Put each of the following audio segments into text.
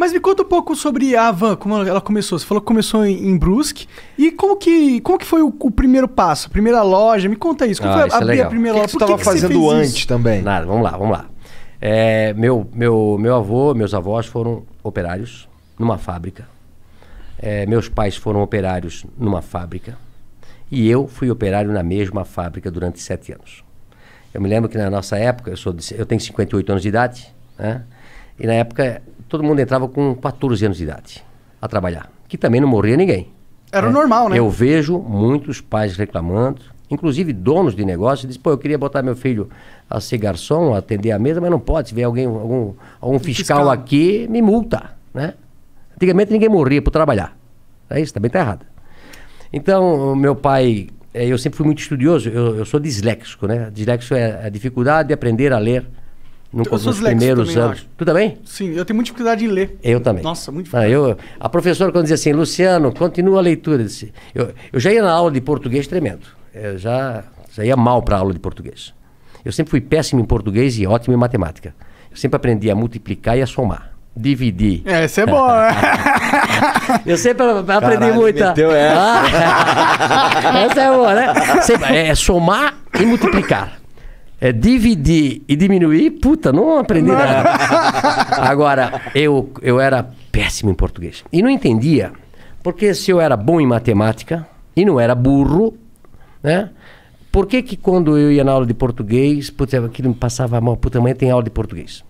Mas me conta um pouco sobre a Havan, como ela começou. Você falou que começou em Brusque. E como que foi o primeiro passo? A primeira loja? Me conta isso. Como foi isso é abrir legal. a primeira loja? O que você estava fazendo antes também? Nada, vamos lá. Meu avô, meus avós foram operários numa fábrica. Meus pais foram operários numa fábrica. E eu fui operário na mesma fábrica durante 7 anos. Eu me lembro que na nossa época, eu tenho 58 anos de idade, né? E na época todo mundo entrava com 14 anos de idade a trabalhar, que também não morria ninguém. Era normal, né? Eu vejo muitos pais reclamando, inclusive donos de negócio, dizem, pô, eu queria botar meu filho a ser garçom, a atender a mesa, mas não pode. Se vier algum fiscal aqui, me multa, né? Antigamente ninguém morria por trabalhar. Isso também está errado. Então, meu pai, eu sempre fui muito estudioso, eu sou disléxico, né? Disléxico é a dificuldade de aprender a ler nos primeiros anos. Tu também? Sim, eu tenho muita dificuldade em ler. Eu também. Nossa, muito difícil. A professora, quando dizia assim, Luciano, continua a leitura. Eu já ia na aula de português tremendo. Eu já ia mal para a aula de português. Eu sempre fui péssimo em português e ótimo em matemática. Eu sempre aprendi a multiplicar e a somar. Dividir. Isso é bom, né? Eu sempre aprendi muito. Essa é boa, né? Sempre, somar e multiplicar. Dividir e diminuir, puta, não aprendi nada. Agora, eu era péssimo em português. E não entendia, porque se eu era bom em matemática e não era burro, né? Por que quando eu ia na aula de português, puta, aquilo me passava mal, puta, amanhã tem aula de português.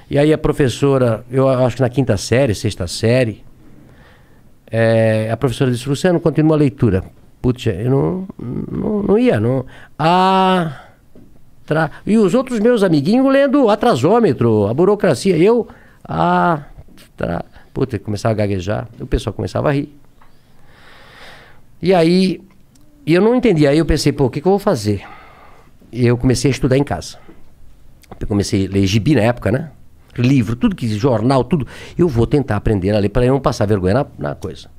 E aí a professora, eu acho que na 5ª série, 6ª série, a professora disse, Luciano, continua a leitura. Putz, eu não ia, não. E os outros meus amiguinhos lendo atrasômetro, a burocracia. Puta, começava a gaguejar, o pessoal começava a rir. E aí, eu não entendia. Aí eu pensei, pô, o que eu vou fazer? E eu comecei a estudar em casa. Eu comecei a ler gibi na época, né? Livro, tudo que jornal, tudo. Eu vou tentar aprender a ler para eu não passar vergonha na coisa.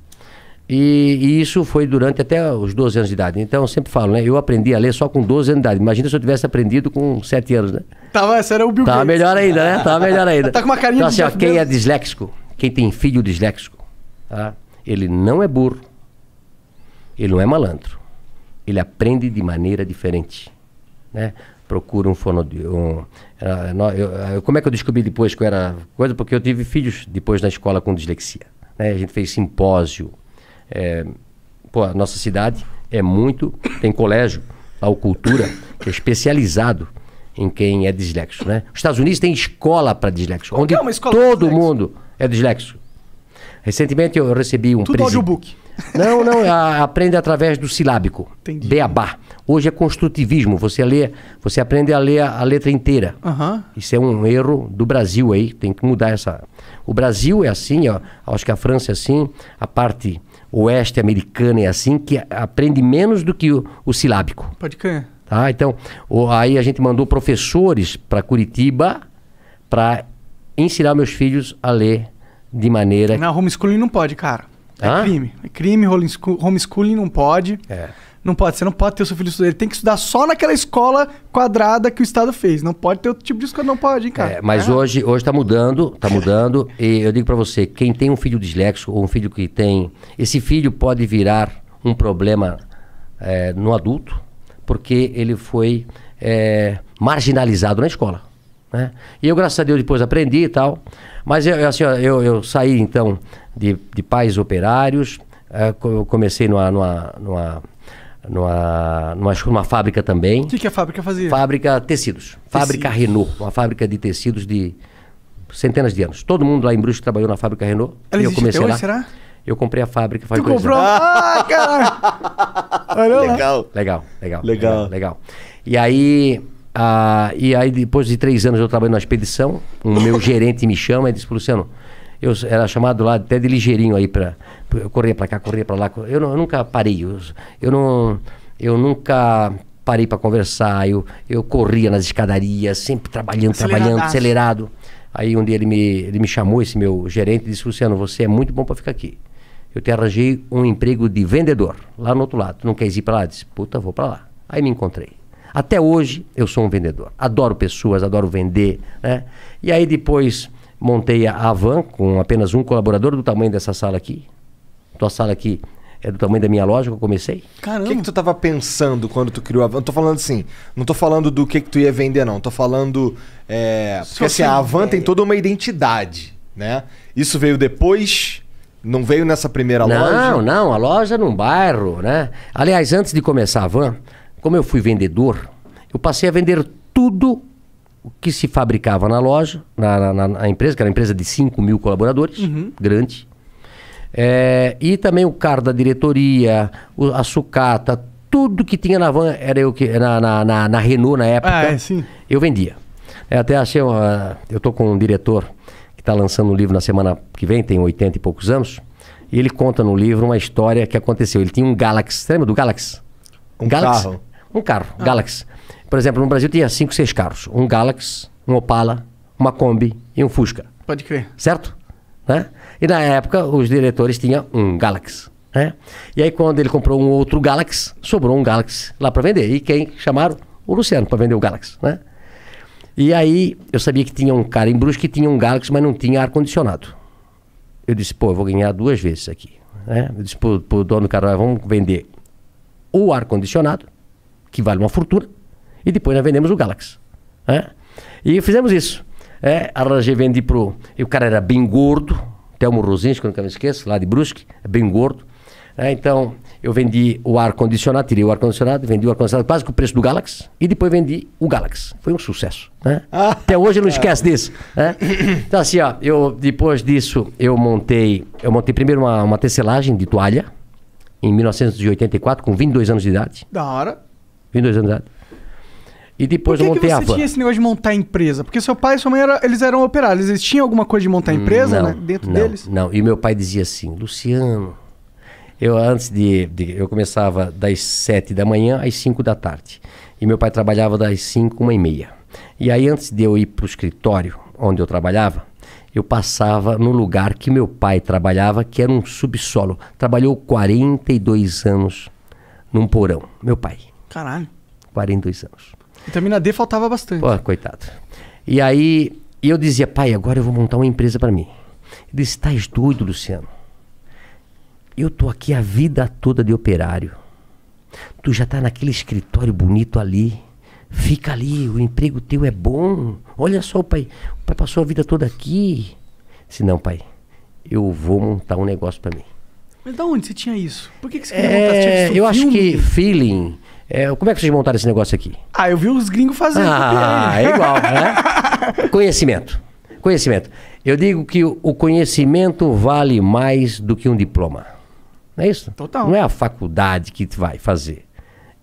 E isso foi durante até os 12 anos de idade. Então eu sempre falo, né? Eu aprendi a ler só com 12 anos de idade. Imagina se eu tivesse aprendido com 7 anos, né? Esse era o Bill Tava Gates. melhor ainda, né? Tava melhor ainda. Tá com uma carinha então, de assim, quem é disléxico, quem tem filho disléxico, tá? Ele não é burro, ele não é malandro. Ele aprende de maneira diferente, né? Procura como é que eu descobri depois que eu era coisa? Porque eu tive filhos depois na escola com dislexia, né? A gente fez simpósio. A nossa cidade tem colégio, a cultura, que é especializado em quem é disléxico, né? Os Estados Unidos tem escola para disléxico, onde todo mundo é disléxico. Recentemente eu recebi um Tudo audiobook. Não, aprende através do silábico. Entendi. Beabá. Hoje é construtivismo, você aprende a ler a letra inteira. Isso é um erro do Brasil aí, tem que mudar essa... O Brasil é assim, ó, acho que a França é assim, a parte oeste americana é assim, que aprende menos do que o silábico. Pode crer. Tá? Então, aí a gente mandou professores para Curitiba para ensinar meus filhos a ler de maneira... Não, homeschooling não pode, cara. Crime. É crime, homeschooling não pode. Não pode, você não pode ter o seu filho estudar. Ele tem que estudar só naquela escola quadrada que o Estado fez. Não pode ter outro tipo de escola, não pode, hein, cara. Mas hoje tá mudando. E eu digo pra você, quem tem um filho disléxico ou um filho que tem... Esse filho pode virar um problema no adulto, porque ele foi marginalizado na escola, né? E eu, graças a Deus, depois aprendi e tal. Mas eu saí, então, de pais operários. Eu comecei numa fábrica também. O que a fábrica fazia? Fábrica tecidos. Fábrica Renault. Uma fábrica de tecidos de centenas de anos. Todo mundo lá em Brusque trabalhou na fábrica Renault. Ela eu comecei hoje, lá. Será? Eu comprei a fábrica faz 2 anos. comprou? Caralho! Legal. E aí depois de 3 anos eu trabalhei numa expedição. O meu gerente me chama e disse, Luciano, eu era chamado lá até de ligeirinho aí eu corria pra cá, corria pra lá. Eu nunca parei. Eu nunca parei pra conversar. Eu corria nas escadarias, sempre trabalhando, acelerado. Aí um dia ele me chamou, esse meu gerente, e disse, Luciano, você é muito bom pra ficar aqui. Eu te arranjei um emprego de vendedor, lá no outro lado. Tu não queres ir pra lá? Eu disse, puta, vou pra lá. Aí me encontrei. Até hoje eu sou um vendedor. Adoro pessoas, adoro vender, né? E aí depois montei a van com apenas um colaborador do tamanho dessa sala aqui. Tua sala aqui é do tamanho da minha loja que eu comecei. Caramba. O que tu tava pensando quando tu criou a van? Eu tô falando assim, não tô falando do que tu ia vender, não. Tô falando... porque assim, a van tem toda uma identidade, né? Isso veio depois... Não veio nessa primeira loja? Não, a loja num bairro, né? Aliás, antes de começar a van, como eu fui vendedor, eu passei a vender tudo o que se fabricava na loja, na empresa, que era uma empresa de 5 mil colaboradores, grande. E também o carro da diretoria, a sucata, tudo que tinha na van, era eu que na Renault na época, eu vendia. Eu até achei, eu tô com um diretor que está lançando um livro na semana que vem, tem 80 e poucos anos, e ele conta no livro uma história que aconteceu. Ele tinha um Galaxy, você lembra do Galaxy? Carro? Um carro, Galaxy. Por exemplo, no Brasil tinha 5, 6 carros. Um Galaxy, um Opala, uma Kombi e um Fusca. Pode crer. Certo? Né? E na época os diretores tinham um Galaxy. Né? E aí quando ele comprou um outro Galaxy, sobrou um Galaxy lá para vender. E quem chamaram? O Luciano para vender o Galaxy. Né? E aí eu sabia que tinha um cara em Brusque que tinha um Galaxy, mas não tinha ar-condicionado. Eu disse, pô, eu vou ganhar 2 vezes aqui. Né? Eu disse pro dono do carro, vamos vender o ar-condicionado, que vale uma fortuna, e depois nós vendemos o Galaxy. Né? E fizemos isso. Arranjei, vendi pro... E o cara era bem gordo, Telmo Rosinski, que eu nunca me esqueço, lá de Brusque, bem gordo. Então, eu vendi o ar-condicionado, tirei o ar-condicionado, vendi o ar-condicionado quase com o preço do Galaxy, e depois vendi o Galaxy. Foi um sucesso. Né? Até hoje eu não esqueço disso. Né? Então, assim, ó, depois disso, eu montei primeiro uma tecelagem de toalha, em 1984, com 22 anos de idade. Da hora. 22 anos de idade. E depois eu montei a van. Por que você tinha esse negócio de montar empresa? Porque seu pai e sua mãe eles eram operários. Eles tinham alguma coisa de montar empresa, né? Dentro deles? Não. E meu pai dizia assim, Luciano, eu começava das 7 da manhã às 5 da tarde. E meu pai trabalhava das 5, 1h30. E aí antes de eu ir para o escritório onde eu trabalhava, eu passava no lugar que meu pai trabalhava, que era um subsolo. Trabalhou 42 anos num porão. Meu pai. Caralho. 42 anos. Vitamina D faltava bastante. Pô, coitado. E aí eu dizia, pai, agora eu vou montar uma empresa para mim. Ele disse, estás doido, Luciano? Eu tô aqui a vida toda de operário. Tu já tá naquele escritório bonito ali. Fica ali, o emprego teu é bom. Olha só, o pai passou a vida toda aqui. Disse, não, pai, eu vou montar um negócio para mim. Mas de onde você tinha isso? Por que você queria montar? Eu acho que feeling... como é que vocês montaram esse negócio aqui? Eu vi os gringos fazendo. É igual, né? Conhecimento. Eu digo que o conhecimento vale mais do que um diploma. Não é isso? Total. Não é a faculdade que te vai fazer.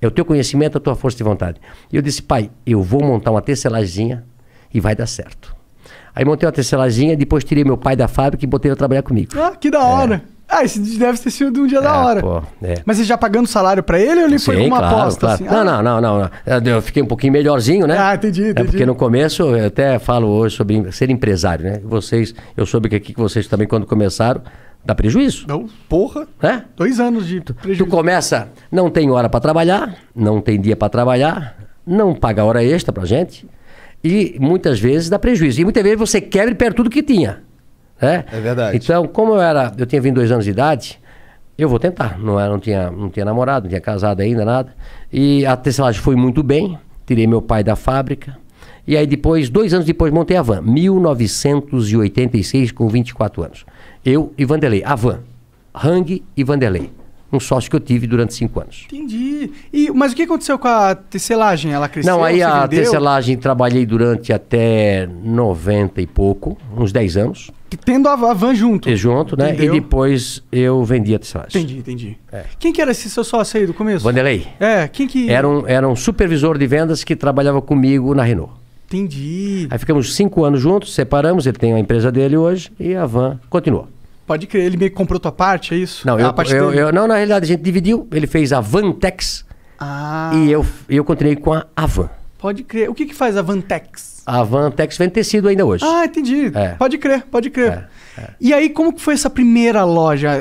É o teu conhecimento, a tua força de vontade. E eu disse, pai, eu vou montar uma tecelaginha e vai dar certo. Aí montei uma tecelaginha, depois tirei meu pai da fábrica e botei ele a trabalhar comigo. Que da hora. Esse deve ter sido um dia da hora. Pô, Mas você já pagando salário pra ele ou ele foi com uma aposta? Claro. Assim? Não. Eu fiquei um pouquinho melhorzinho, né? Entendi. Porque no começo, eu até falo hoje sobre ser empresário, né? Eu soube que aqui vocês também, quando começaram, dá prejuízo. Não, porra. 2 anos de prejuízo. Tu começa, não tem hora pra trabalhar, não tem dia pra trabalhar, não paga hora extra pra gente, e muitas vezes dá prejuízo. E muitas vezes você quebra e perde tudo que tinha. É verdade. Então, como eu tinha 22 anos de idade, eu vou tentar. Não tinha namorado, não tinha casado ainda, nada. E a tecelagem foi muito bem. Tirei meu pai da fábrica. E aí depois, 2 anos depois, montei a van. 1986, com 24 anos. Eu e Vanderlei. A van. Hang e Vanderlei. Um sócio que eu tive durante 5 anos. Entendi. Mas o que aconteceu com a tecelagem? Ela cresceu? Não, aí a vendeu? tecelagem trabalhei durante até 90 e pouco, uns 10 anos. Tendo a van junto. Junto, né? Entendeu? E depois eu vendi a tecelagem. Entendi. Quem que era esse seu sócio aí do começo? Vanderlei. Quem que... Era um supervisor de vendas que trabalhava comigo na Renault. Entendi. Aí ficamos 5 anos juntos, separamos, ele tem a empresa dele hoje e a van continuou. Pode crer, ele meio que comprou tua parte, é isso? Não, não, na realidade a gente dividiu, ele fez a Vantex e eu continuei com a van. Pode crer. O que faz a Vantex? A Vantex vende tecido ainda hoje. Ah, entendi. É. Pode crer. E aí, como que foi essa primeira loja?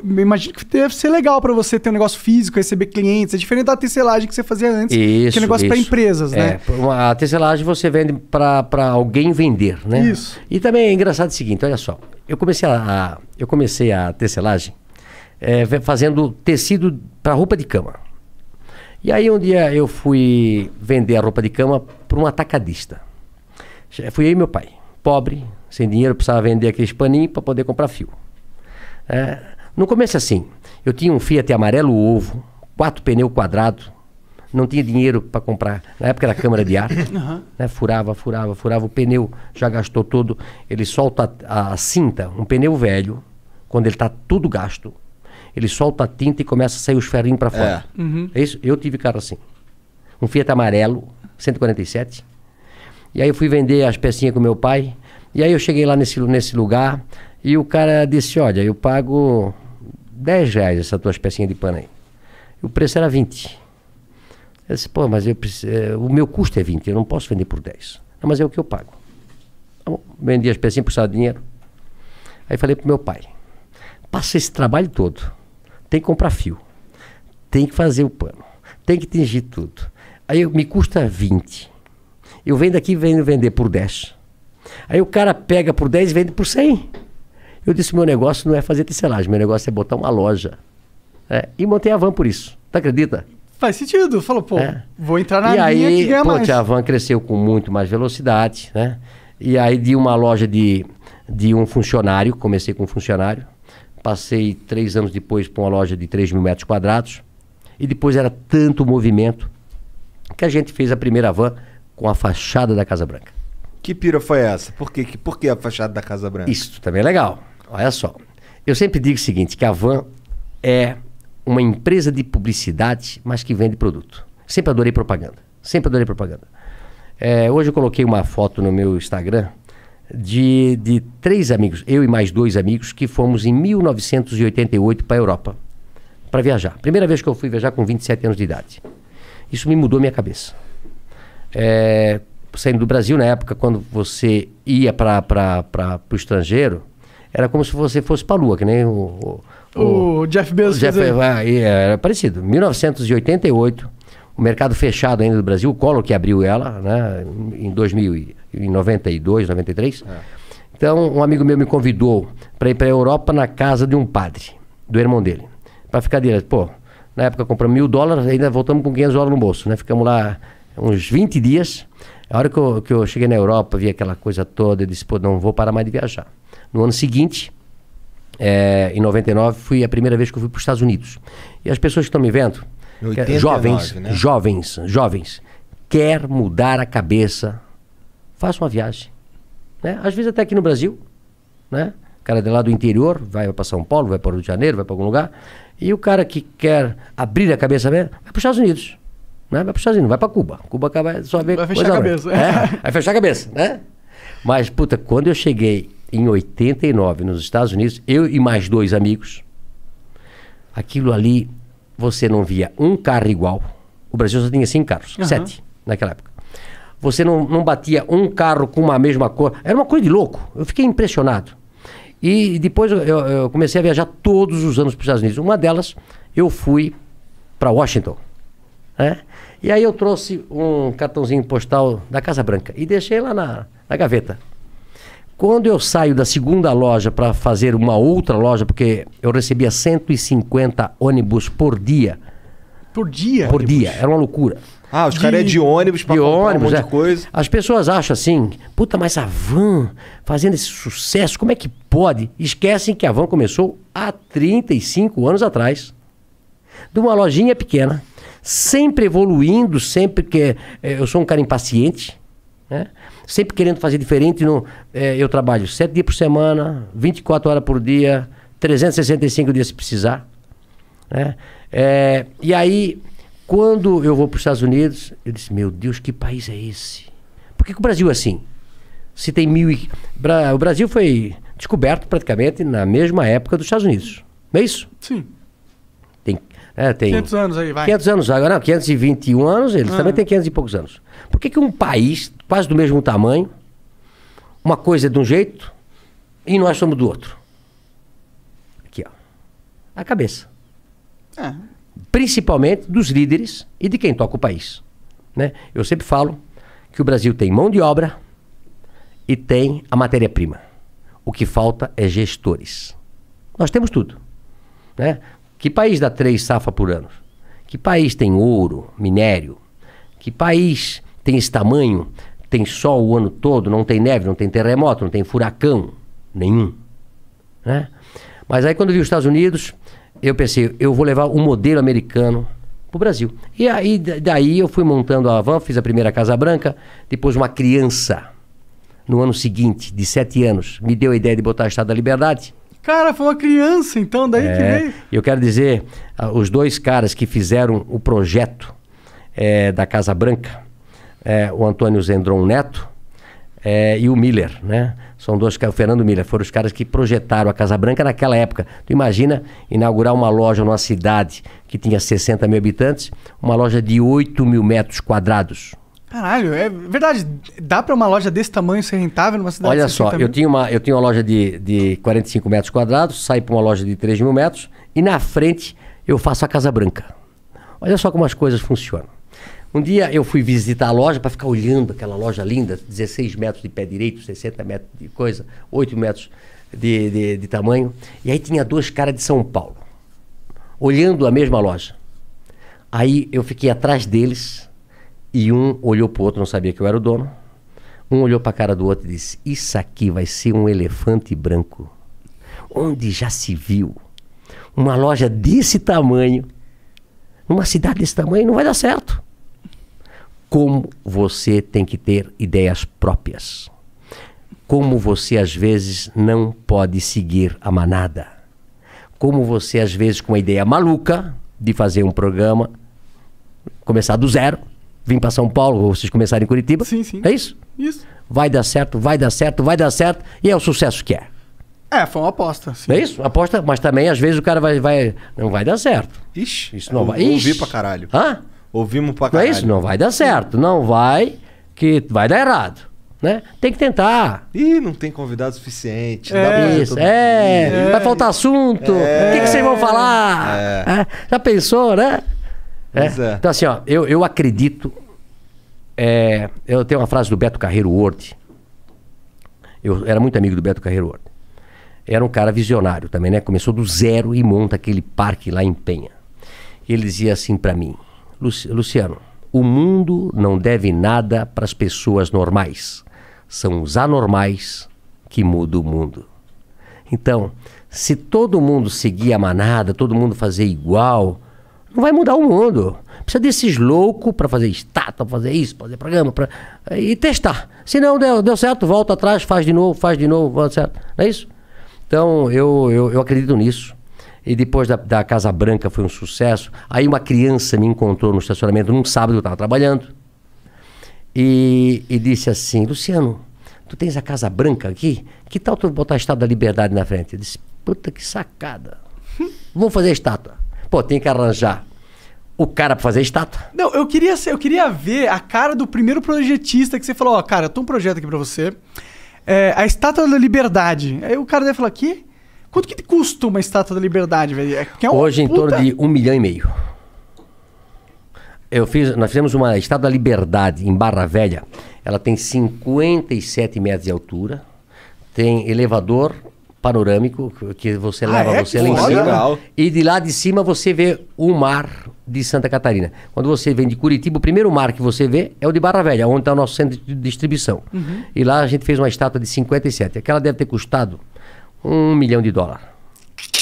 Imagino que deve ser legal pra você ter um negócio físico, receber clientes. É diferente da tecelagem que você fazia antes, que é negócio pra empresas, né? A tecelagem você vende pra alguém vender, né? Isso. E também é engraçado o seguinte, olha só. Eu comecei a tecelagem fazendo tecido pra roupa de cama. E aí um dia eu fui vender a roupa de cama para um atacadista. Fui eu e meu pai, pobre, sem dinheiro, precisava vender aqueles paninhos para poder comprar fio. No começo assim, eu tinha um Fiat amarelo ovo, 4 pneus quadrados, não tinha dinheiro para comprar. Na época era câmara de ar, né? Furava, o pneu já gastou todo. Ele solta a cinta, um pneu velho, quando ele está tudo gasto, ele solta a tinta e começa a sair os ferrinhos para fora. É isso? Eu tive carro assim. Um Fiat amarelo, 147. E aí eu fui vender as pecinhas com meu pai. E aí eu cheguei lá nesse lugar e o cara disse, olha, eu pago R$10 essas tuas pecinhas de pano aí. E o preço era 20. Eu disse, pô, mas o meu custo é 20, eu não posso vender por 10. Não, mas é o que eu pago. Tá bom, vendi as pecinhas, precisava de dinheiro. Aí falei pro meu pai, passa esse trabalho todo. Tem que comprar fio, tem que fazer o pano, tem que tingir tudo. Aí me custa 20. Eu venho daqui e venho vender por 10. Aí o cara pega por 10 e vende por 100. Eu disse, meu negócio não é fazer tecelagem, meu negócio é botar uma loja. E montei a Van por isso. Tu acredita? Faz sentido. Falou, pô, vou entrar na linha que ganha mais. A Van cresceu com muito mais velocidade, né? E aí de uma loja de um funcionário, comecei com um funcionário. Passei 3 anos depois para uma loja de 3.000 metros quadrados. E depois era tanto movimento que a gente fez a primeira Van com a fachada da Casa Branca. Que pira foi essa? Por que a fachada da Casa Branca? Isso também é legal. Olha só. Eu sempre digo o seguinte, que a Van é uma empresa de publicidade, mas que vende produto. Sempre adorei propaganda. Hoje eu coloquei uma foto no meu Instagram de 3 amigos, eu e mais 2 amigos, que fomos em 1988 para a Europa, para viajar. Primeira vez que eu fui viajar com 27 anos de idade. Isso me mudou minha cabeça. Saindo do Brasil, na época, quando você ia para o estrangeiro, era como se você fosse para a Lua, que nem o Jeff Bezos. Era parecido. 1988, o mercado fechado ainda do Brasil, o Collor que abriu ela, né, em 92, 93. Então, um amigo meu me convidou para ir para a Europa na casa de um padre, do irmão dele, para ficar direto. Pô, na época compramos $1.000, ainda voltamos com $500 no bolso, né? Ficamos lá uns 20 dias. A hora que eu cheguei na Europa, vi aquela coisa toda, eu disse, pô, não vou parar mais de viajar. No ano seguinte, em 99, foi a primeira vez que eu fui para os Estados Unidos. E as pessoas que estão me vendo, 89, né? jovens, quer mudar a cabeça, faça uma viagem. Né? Às vezes até aqui no Brasil, né? O cara de lá do interior, vai para São Paulo, vai para o Rio de Janeiro, vai para algum lugar. E o cara que quer abrir a cabeça, vai para os Estados Unidos. Né? Vai para os Estados Unidos, vai para Cuba. Cuba acaba só ver. Vai fechar a cabeça. Vai fechar a cabeça, né? Mas, puta, quando eu cheguei em 89 nos Estados Unidos, eu e mais 2 amigos, aquilo ali, você não via um carro igual. O Brasil só tinha 5 carros, 7 naquela época. Você não batia um carro com uma mesma cor. Era uma coisa de louco. Eu fiquei impressionado. E depois eu comecei a viajar todos os anos para os Estados Unidos. Uma delas, eu fui para Washington. Né? E aí eu trouxe um cartãozinho postal da Casa Branca e deixei lá na gaveta. Quando eu saio da segunda loja para fazer uma outra loja, porque eu recebia 150 ônibus por dia. Por dia? Por dia, era uma loucura. Os caras é de ônibus para comprar um monte de coisa. As pessoas acham assim, puta, mas a Van fazendo esse sucesso, como é que pode? Esquecem que a Van começou há 35 anos atrás. De uma lojinha pequena, sempre evoluindo, sempre que... eu sou um cara impaciente, né? Sempre querendo fazer diferente. Eu trabalho 7 dias por semana, 24 horas por dia, 365 dias se precisar. Né? E aí, quando eu vou para os Estados Unidos, eu disse, meu Deus, que país é esse? Por que o Brasil é assim? Se tem o Brasil foi descoberto praticamente na mesma época dos Estados Unidos. Não é isso? Sim. Tem 500 anos aí, vai. 500 anos, agora não, 521 anos, eles também têm 500 e poucos anos. Por que um país quase do mesmo tamanho, uma coisa é de um jeito e nós somos do outro? Aqui, ó. A cabeça. Principalmente dos líderes e de quem toca o país. Né? Eu sempre falo que o Brasil tem mão de obra e tem a matéria-prima. O que falta é gestores. Nós temos tudo. Né? Que país dá 3 safras por ano? Que país tem ouro, minério? Que país tem esse tamanho, tem sol o ano todo, não tem neve, não tem terremoto, não tem furacão? Nenhum. Né? Mas aí quando vi os Estados Unidos, eu pensei, eu vou levar o modelo americano pro Brasil. E aí daí eu fui montando a van, fiz a primeira Casa Branca, depois uma criança, no ano seguinte, de 7 anos, me deu a ideia de botar a Estátua da Liberdade. Cara, foi uma criança, então, daí que veio. Eu quero dizer, os 2 caras que fizeram o projeto da Casa Branca, o Antônio Zendron Neto e o Miller, né? São 2 caras, o Fernando Miller, foram os caras que projetaram a Casa Branca naquela época. Tu imagina inaugurar uma loja numa cidade que tinha 60 mil habitantes, uma loja de 8 mil metros quadrados. Caralho, é verdade. Dá pra uma loja desse tamanho ser rentável numa cidade Olha de só, eu tinha uma loja de 45 metros quadrados, saí para uma loja de 3 mil metros e na frente eu faço a Casa Branca. Olha só como as coisas funcionam. Um dia eu fui visitar a loja para ficar olhando aquela loja linda, 16 metros de pé direito, 60 metros de coisa, 8 metros de tamanho. E aí tinha 2 caras de São Paulo, olhando a mesma loja. Aí eu fiquei atrás deles e um olhou para o outro, não sabia que eu era o dono. Um olhou para a cara do outro e disse, isso aqui vai ser um elefante branco. Onde já se viu uma loja desse tamanho, numa cidade desse tamanho, não vai dar certo. Como você tem que ter ideias próprias. Como você, às vezes, não pode seguir a manada. Como você, às vezes, com uma ideia maluca de fazer um programa, começar do zero, vir para São Paulo, ou vocês começarem em Curitiba. Sim, sim. É isso? Isso. Vai dar certo, vai dar certo, vai dar certo, e é o sucesso que é. Foi uma aposta. Sim. É isso? Aposta, mas também, às vezes, o cara não vai dar certo. Ixi, isso não vai. Ouvi pra caralho. Hã? Ouvimos pra Não caralho. é isso? Não vai dar certo. Não vai, que vai dar errado. Né? Tem que tentar. Ih, não tem convidado suficiente. Isso, vai faltar assunto. O que vocês vão falar? Já pensou, né? Então assim, ó, eu acredito. Eu tenho uma frase do Beto Carreiro World. Eu era muito amigo do Beto Carreiro World. Era um cara visionário também, né? Começou do zero e monta aquele parque lá em Penha. Ele dizia assim pra mim, Luciano, o mundo não deve nada para as pessoas normais. São os anormais que mudam o mundo. Então, se todo mundo seguir a manada, todo mundo fazer igual, não vai mudar o mundo. Precisa desses loucos para fazer estátua, fazer isso, fazer programa, e testar. Se não deu certo, volta atrás, faz de novo, volta certo. Não é isso? Então, eu acredito nisso. E depois da Casa Branca foi um sucesso. Aí uma criança me encontrou no estacionamento num sábado, eu estava trabalhando. E disse assim, Luciano, tu tens a Casa Branca aqui? Que tal tu botar a Estátua da Liberdade na frente? Eu disse, puta que sacada. Vamos fazer a estátua. Pô, tem que arranjar o cara para fazer a estátua. Não, eu queria ver a cara do primeiro projetista que você falou, ó, cara, eu tenho um projeto aqui para você. A Estátua da Liberdade. Aí o cara deve falar, aqui? Quanto que custa uma Estátua da Liberdade, velho? Hoje, em torno de 1,5 milhão. Nós fizemos uma Estátua da Liberdade em Barra Velha. Ela tem 57 metros de altura. Tem elevador panorâmico que você leva você lá em cima. Legal. E de lá de cima você vê o mar de Santa Catarina. Quando você vem de Curitiba, o primeiro mar que você vê é o de Barra Velha, onde está o nosso centro de distribuição. Uhum. E lá a gente fez uma estátua de 57. Aquela deve ter custado $1 milhão.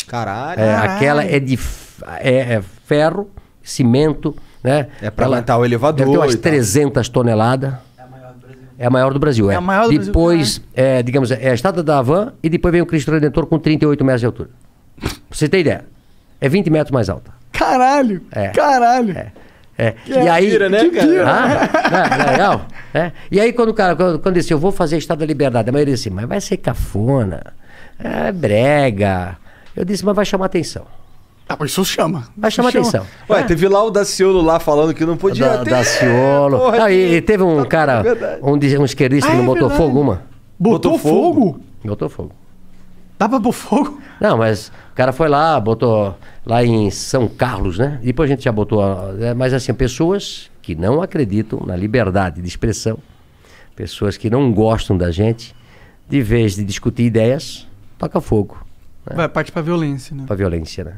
Caralho. Aquela é de ferro, cimento, né? É para aguentar o elevador. Deve ter umas 300 toneladas. É a maior do Brasil. É a maior do Brasil. Depois, digamos, é a Estátua da Havan e depois vem o Cristo Redentor com 38 metros de altura. Pra você ter ideia. É 20 metros mais alta. Caralho! Caralho! E aí, pira, né, cara? Legal. E aí quando o cara, quando disse, eu vou fazer a Estátua da Liberdade, a maioria disse, mas vai ser cafona, é brega. Eu disse, mas vai chamar atenção. Ah, mas isso chama. Vai chamar atenção. Ué, teve lá o Daciolo lá falando que não podia ter. Daciolo. E teve um cara, um esquerdista que não botou fogo, uma. Botou fogo? Botou fogo. Dá pra pôr fogo? Não, mas o cara foi lá, botou lá em São Carlos, né? Depois a gente já botou... Mas assim, pessoas que não acreditam na liberdade de expressão, pessoas que não gostam da gente, de vez de discutir ideias, toca fogo. Vai, parte pra violência, né? Pra violência, né?